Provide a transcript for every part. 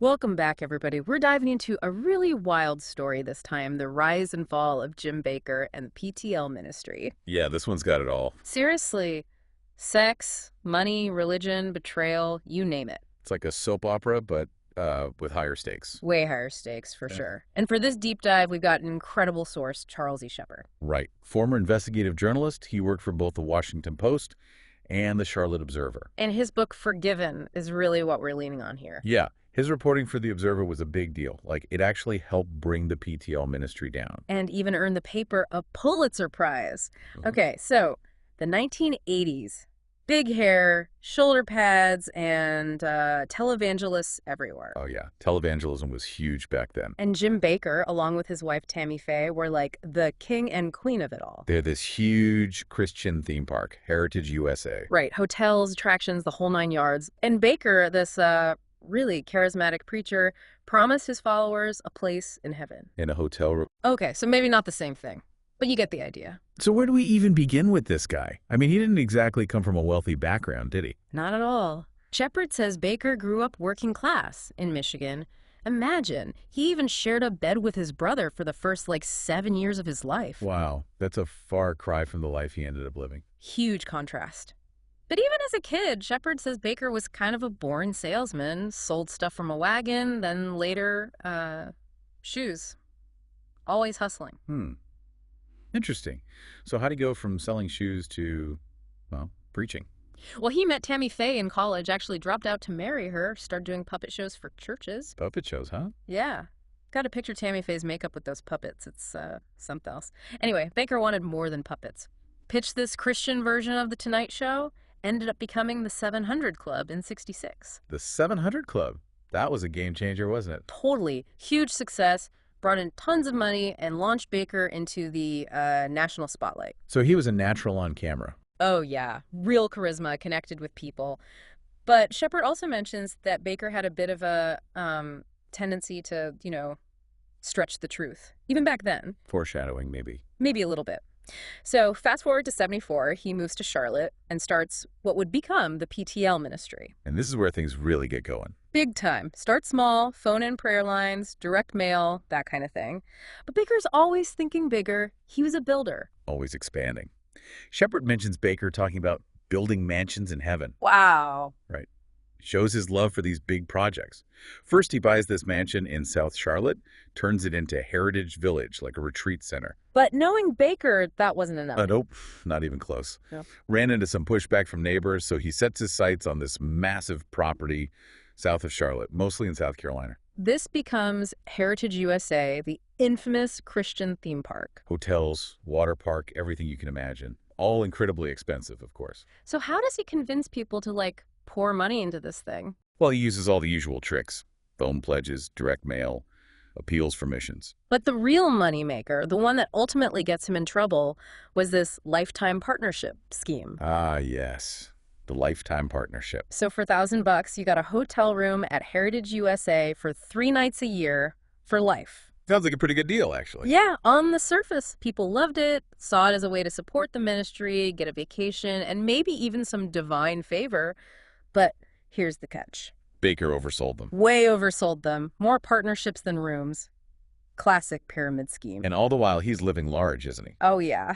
Welcome back, everybody. We're diving into a really wild story this time, the rise and fall of Jim Bakker and the PTL ministry. Yeah, this one's got it all. Seriously, sex, money, religion, betrayal, you name it. It's like a soap opera, but with higher stakes. Way higher stakes, for Yeah. sure. And for this deep dive, we've got an incredible source, Charles E. Shepard. Right. Former investigative journalist, he worked for both the Washington Post and the Charlotte Observer. And his book, Forgiven, is really what we're leaning on here. Yeah, his reporting for the Observer was a big deal. Like, it actually helped bring the PTL ministry down. And even earned the paper a Pulitzer Prize. Okay, so the 1980s. Big hair, shoulder pads, and televangelists everywhere. Oh, yeah. Televangelism was huge back then. And Jim Bakker, along with his wife Tammy Faye, were like the king and queen of it all. They're this huge Christian theme park, Heritage USA. Right, hotels, attractions, the whole nine yards. And Bakker, this really charismatic preacher, promised his followers a place in heaven. In a hotel room. Okay, so maybe not the same thing, but you get the idea. So where do we even begin with this guy? I mean, he didn't exactly come from a wealthy background, did he? Not at all. Shepard says Bakker grew up working class in Michigan. Imagine, he even shared a bed with his brother for the first, 7 years of his life. Wow, that's a far cry from the life he ended up living. Huge contrast. But even as a kid, Shepard says Bakker was kind of a boring salesman, sold stuff from a wagon, then later, shoes. Always hustling. Interesting. So how'd he go from selling shoes to, well, preaching? Well, he met Tammy Faye in college, actually dropped out to marry her, started doing puppet shows for churches. Puppet shows, huh? Yeah. Got to picture Tammy Faye's makeup with those puppets. It's something else. Anyway, Bakker wanted more than puppets. Pitched this Christian version of The Tonight Show, ended up becoming the 700 Club in '66. The 700 Club. That was a game changer, wasn't it? Totally. Huge success. Brought in tons of money and launched Bakker into the national spotlight. So he was a natural on camera. Oh, yeah. Real charisma, connected with people. But Shepard also mentions that Bakker had a bit of a tendency to, stretch the truth. Even back then. Foreshadowing, maybe. Maybe a little bit. So fast forward to '74, he moves to Charlotte and starts what would become the PTL ministry. And this is where things really get going. Big time. Start small, phone in prayer lines, direct mail, that kind of thing. But Bakker's always thinking bigger. He was a builder. Always expanding. Shepard mentions Bakker talking about building mansions in heaven. Wow. Right. Shows his love for these big projects. First, he buys this mansion in South Charlotte, turns it into Heritage Village, like a retreat center. But knowing Bakker, that wasn't enough. Nope, not even close. Yep. Ran into some pushback from neighbors, so he sets his sights on this massive property south of Charlotte, mostly in South Carolina. This becomes Heritage USA, the infamous Christian theme park. Hotels, water park, everything you can imagine. All incredibly expensive, of course. So how does he convince people to, pour money into this thing? Well, he uses all the usual tricks. Phone pledges, direct mail, appeals for missions. But the real moneymaker, the one that ultimately gets him in trouble, was this lifetime partnership scheme. Ah, yes. The lifetime partnership. So for $1,000, you got a hotel room at Heritage USA for 3 nights a year for life. Sounds like a pretty good deal, actually. Yeah, on the surface, people loved it, saw it as a way to support the ministry, get a vacation, and maybe even some divine favor. But here's the catch. Bakker oversold them. Way oversold them. More partnerships than rooms. Classic pyramid scheme. And all the while, he's living large, isn't he? Oh, yeah.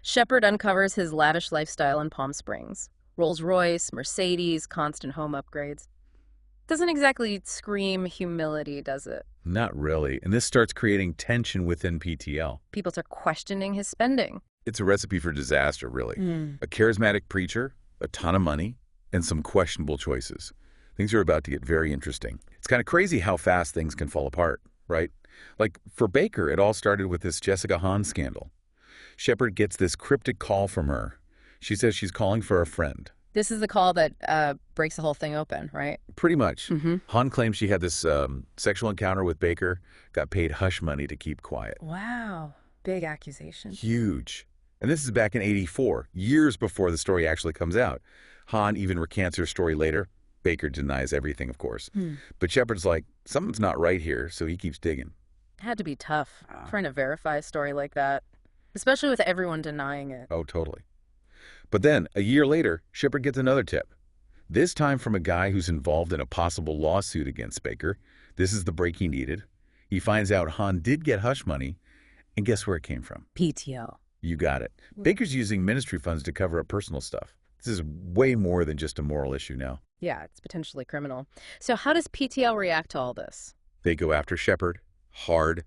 Shepard uncovers his lavish lifestyle in Palm Springs. Rolls-Royce, Mercedes, constant home upgrades. Doesn't exactly scream humility, does it? Not really. And this starts creating tension within PTL. People start questioning his spending. It's a recipe for disaster, really. A charismatic preacher, a ton of money, and some questionable choices. Things are about to get very interesting. It's kind of crazy how fast things can fall apart, right? Like, for Bakker, it all started with this Jessica Hahn scandal. Shepard gets this cryptic call from her. She says she's calling for a friend. This is the call that breaks the whole thing open, right? Pretty much. Hahn claims she had this sexual encounter with Bakker, got paid hush money to keep quiet. Wow. Big accusation. Huge. And this is back in '84, years before the story actually comes out. Hahn even recants her story later. Bakker denies everything, of course. But Shepard's like, something's not right here, so he keeps digging. It had to be tough, trying to verify a story like that, especially with everyone denying it. Oh, totally. But then, a year later, Shepard gets another tip. This time from a guy who's involved in a possible lawsuit against Bakker. This is the break he needed. He finds out Hahn did get hush money, and guess where it came from? PTL. You got it. Baker's using ministry funds to cover up personal stuff. This is way more than just a moral issue now. Yeah, it's potentially criminal. So how does PTL react to all this? They go after Shepard, hard,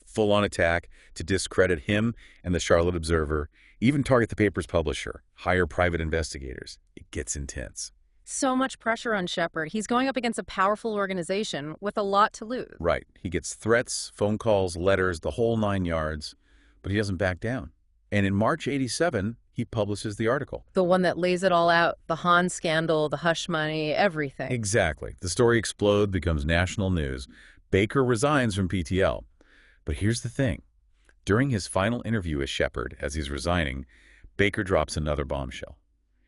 full-on attack to discredit him and the Charlotte Observer, even target the paper's publisher, hire private investigators. It gets intense. So much pressure on Shepard. He's going up against a powerful organization with a lot to lose. Right. He gets threats, phone calls, letters, the whole 9 yards, but he doesn't back down. And in March '87, he publishes the article. The one that lays it all out, the Hahn scandal, the hush money, everything. Exactly. The story explodes, becomes national news. Bakker resigns from PTL. But here's the thing. During his final interview with Shepard, as he's resigning, Bakker drops another bombshell.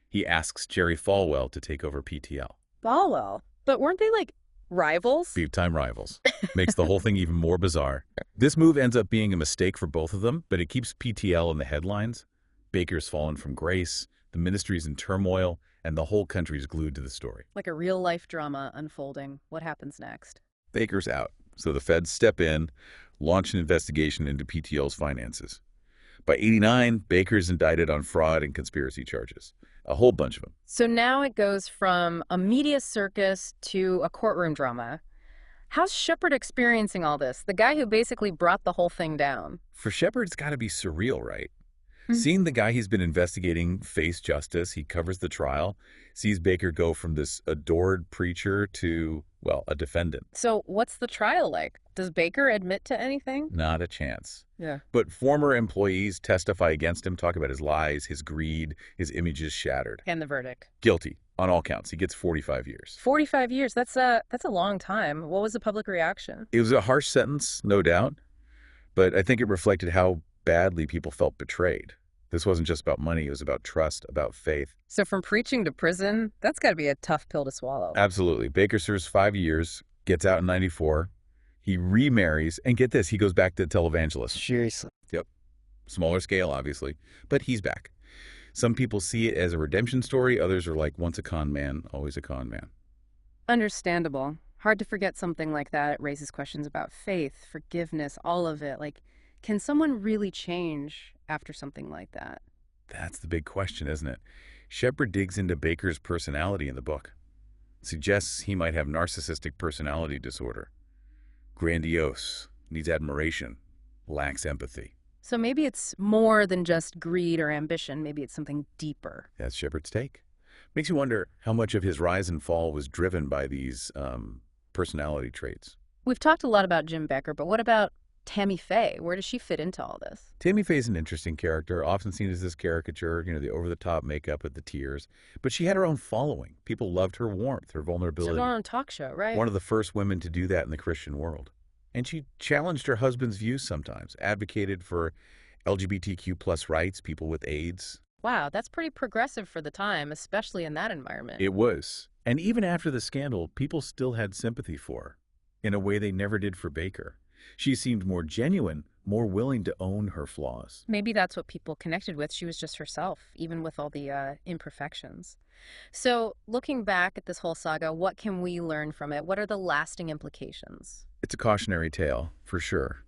He asks Jerry Falwell to take over PTL. Falwell? But weren't they like rivals? Big-time rivals. Makes the whole thing even more bizarre. This move ends up being a mistake for both of them, but it keeps PTL in the headlines. Bakker's fallen from grace, the ministry's in turmoil, and the whole country's glued to the story. Like a real-life drama unfolding. What happens next? Bakker's out, so the feds step in, launch an investigation into PTL's finances. By '89, Bakker's indicted on fraud and conspiracy charges. A whole bunch of them. So now it goes from a media circus to a courtroom drama. How's Shepard experiencing all this? The guy who basically brought the whole thing down. For Shepard, it's got to be surreal, right? Seeing the guy he's been investigating face justice, he covers the trial, sees Bakker go from this adored preacher to, well, a defendant. So what's the trial like? Does Bakker admit to anything? Not a chance. Yeah. But former employees testify against him, talk about his lies, his greed, his images shattered. And the verdict? Guilty on all counts. He gets 45 years. 45 years. That's a long time. What was the public reaction? It was a harsh sentence, no doubt, but I think it reflected how badly people felt betrayed. This wasn't just about money. It was about trust, about faith. So from preaching to prison, that's got to be a tough pill to swallow. Absolutely. Bakker serves 5 years, gets out in '94. He remarries, and get this, he goes back to televangelist. Seriously. Yep. Smaller scale, obviously, but he's back. Some people see it as a redemption story. Others are like, once a con man, always a con man. Understandable. Hard to forget something like that. It raises questions about faith, forgiveness, all of it. Like, can someone really change after something like that? That's the big question, isn't it? Shepard digs into Bakker's personality in the book. Suggests he might have narcissistic personality disorder. Grandiose, needs admiration, lacks empathy. So maybe it's more than just greed or ambition. Maybe it's something deeper. That's Shepard's take. Makes you wonder how much of his rise and fall was driven by these personality traits. We've talked a lot about Jim Bakker, but what about Tammy Faye? Where does she fit into all this? Tammy Faye's an interesting character, often seen as this caricature, the over-the-top makeup with the tears. But she had her own following. People loved her warmth, her vulnerability. She's on a talk show, right? One of the first women to do that in the Christian world. And she challenged her husband's views sometimes, advocated for LGBTQ plus rights, people with AIDS. Wow, that's pretty progressive for the time, especially in that environment. It was. And even after the scandal, people still had sympathy for her in a way they never did for Bakker. She seemed more genuine, more willing to own her flaws. Maybe that's what people connected with. She was just herself, even with all the imperfections. So looking back at this whole saga, what can we learn from it? What are the lasting implications? It's a cautionary tale, for sure.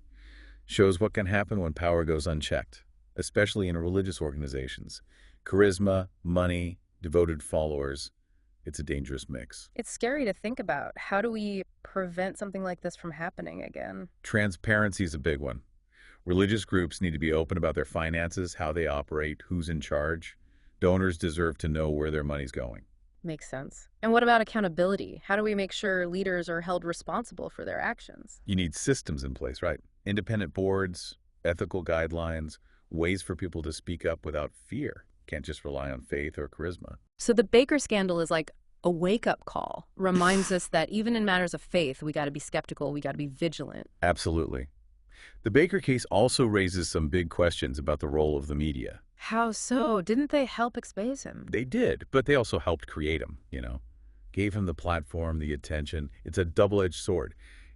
Shows what can happen when power goes unchecked, especially in religious organizations. Charisma, money, devoted followers. It's a dangerous mix. It's scary to think about. How do we prevent something like this from happening again? Transparency is a big one. Religious groups need to be open about their finances, how they operate, who's in charge. Donors deserve to know where their money's going. Makes sense. And what about accountability? How do we make sure leaders are held responsible for their actions? You need systems in place, right? Independent boards, ethical guidelines, ways for people to speak up without fear. Can't just rely on faith or charisma. So the Bakker scandal is like a wake-up call. Reminds us that even in matters of faith, we got to be skeptical, we got to be vigilant. Absolutely. The Bakker case also raises some big questions about the role of the media. How so? Didn't they help expose him? They did, but they also helped create him, Gave him the platform, the attention. It's a double-edged sword.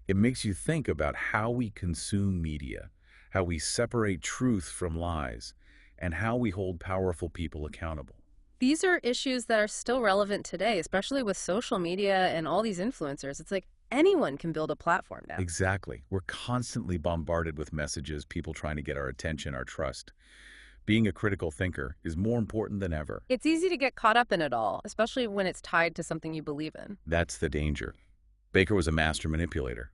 It makes you think about how we consume media, how we separate truth from lies, and how we hold powerful people accountable. These are issues that are still relevant today, especially with social media and all these influencers. It's like anyone can build a platform now. Exactly. We're constantly bombarded with messages, people trying to get our attention, our trust. Being a critical thinker is more important than ever. It's easy to get caught up in it all, especially when it's tied to something you believe in. That's the danger. Baker was a master manipulator.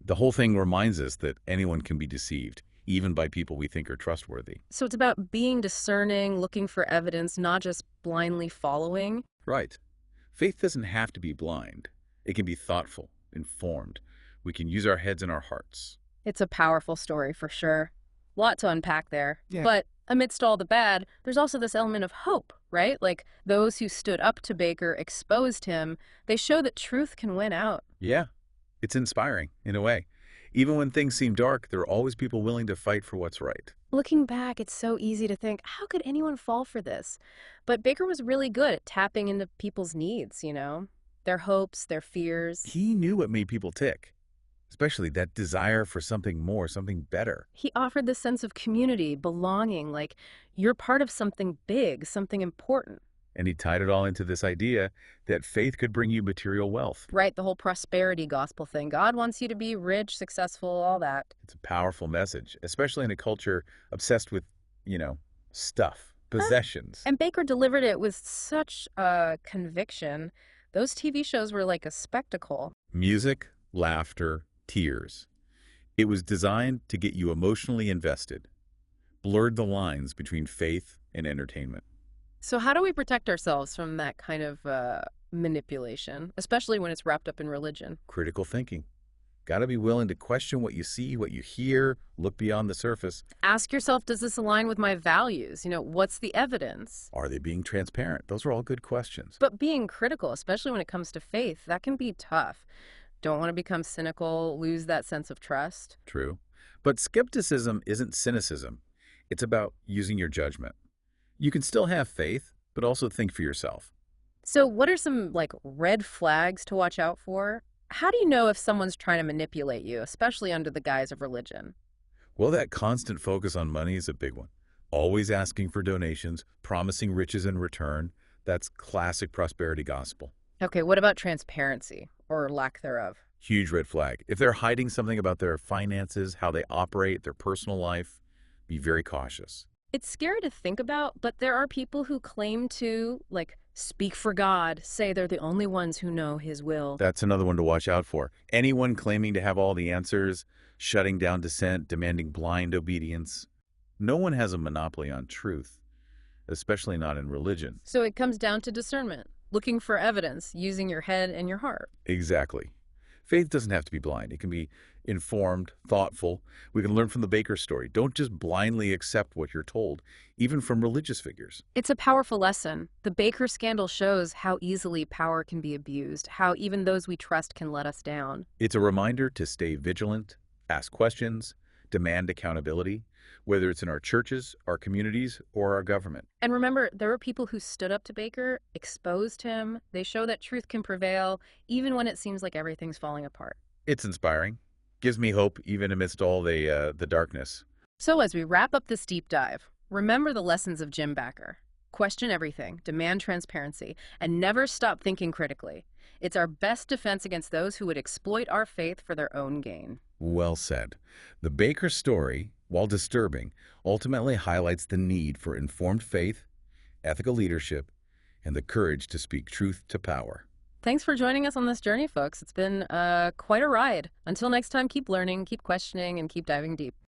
The whole thing reminds us that anyone can be deceived, even by people we think are trustworthy. So it's about being discerning, looking for evidence, not just blindly following. Right. Faith doesn't have to be blind. It can be thoughtful, informed. We can use our heads and our hearts. It's a powerful story for sure. Lot to unpack there. Yeah. But amidst all the bad, there's also this element of hope, right? Like those who stood up to Baker, exposed him, they show that truth can win out. Yeah, it's inspiring, in a way. Even when things seem dark, there are always people willing to fight for what's right. Looking back, it's so easy to think, how could anyone fall for this? But Baker was really good at tapping into people's needs, their hopes, their fears. He knew what made people tick, especially that desire for something more, something better. He offered this sense of community, belonging, like you're part of something big, something important. And he tied it all into this idea that faith could bring you material wealth. Right, the whole prosperity gospel thing. God wants you to be rich, successful, all that. It's a powerful message, especially in a culture obsessed with, stuff, possessions. And Baker delivered it with such conviction. Those TV shows were like a spectacle. Music, laughter, tears. It was designed to get you emotionally invested, blurred the lines between faith and entertainment. So how do we protect ourselves from that kind of manipulation, especially when it's wrapped up in religion? Critical thinking. Got to be willing to question what you see, what you hear, look beyond the surface. Ask yourself, does this align with my values? What's the evidence? Are they being transparent? Those are all good questions. But being critical, especially when it comes to faith, that can be tough. Don't want to become cynical, lose that sense of trust. True. But skepticism isn't cynicism. It's about using your judgment. You can still have faith, but also think for yourself. So what are some red flags to watch out for? How do you know if someone's trying to manipulate you, especially under the guise of religion? Well, that constant focus on money is a big one. Always asking for donations, promising riches in return. That's classic prosperity gospel. Okay, what about transparency or lack thereof? Huge red flag. If they're hiding something about their finances, how they operate, their personal life, be very cautious. It's scary to think about, but there are people who claim to, speak for God, say they're the only ones who know his will. That's another one to watch out for. Anyone claiming to have all the answers, shutting down dissent, demanding blind obedience. No one has a monopoly on truth, especially not in religion. So it comes down to discernment, looking for evidence, using your head and your heart. Exactly. Faith doesn't have to be blind. It can be informed, thoughtful. We can learn from the Baker story. Don't just blindly accept what you're told, even from religious figures. It's a powerful lesson. The Baker scandal shows how easily power can be abused, how even those we trust can let us down. It's a reminder to stay vigilant, ask questions, demand accountability, whether it's in our churches, our communities, or our government. And remember, there were people who stood up to Baker, exposed him. They show that truth can prevail, even when it seems like everything's falling apart. It's inspiring. Gives me hope, even amidst all the darkness. So as we wrap up this deep dive, remember the lessons of Jim Bakker. Question everything, demand transparency, and never stop thinking critically. It's our best defense against those who would exploit our faith for their own gain. Well said. The Baker story, while disturbing, ultimately highlights the need for informed faith, ethical leadership, and the courage to speak truth to power. Thanks for joining us on this journey, folks. It's been quite a ride. Until next time, keep learning, keep questioning, and keep diving deep.